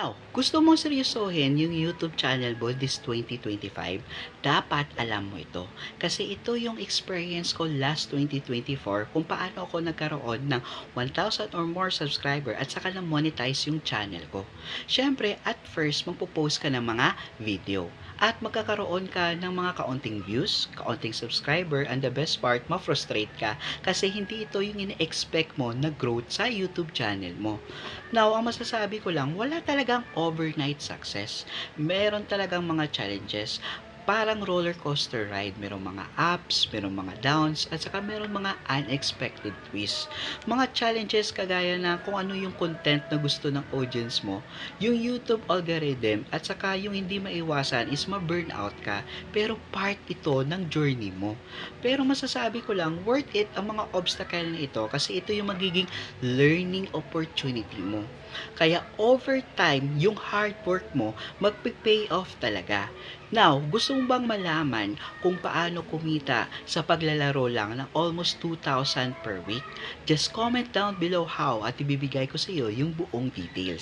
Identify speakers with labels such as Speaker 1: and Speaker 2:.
Speaker 1: Now, gusto mong seryosohin yung YouTube channel mo this 2025, dapat alam mo ito. Kasi ito yung experience ko last 2024 kung paano ako nagkaroon ng 1,000 or more subscriber at saka na-monetize yung channel ko. Siyempre, at first, magpo-post ka ng mga video at magkakaroon ka ng mga kaunting views, kaunting subscriber, and the best part, ma-frustrate ka kasi hindi ito yung ine-expect mo na growth sa YouTube channel mo. Now, ang masasabi ko lang, wala talagang overnight success. Meron talagang mga challenges. Parang roller coaster ride. Merong mga ups, merong mga downs, at saka merong mga unexpected twists. Mga challenges kagaya na kung ano yung content na gusto ng audience mo, yung YouTube algorithm, at saka yung hindi maiwasan is ma-burnout ka. Pero part ito ng journey mo. Pero masasabi ko lang, worth it ang mga obstacle na ito kasi ito yung magiging learning opportunity mo. Kaya over time, yung hard work mo magpi-pay off talaga. Now, gusto mo bang malaman kung paano kumita sa paglalaro lang ng almost 2,000 per week? Just comment down below how at ibibigay ko sa iyo yung buong details.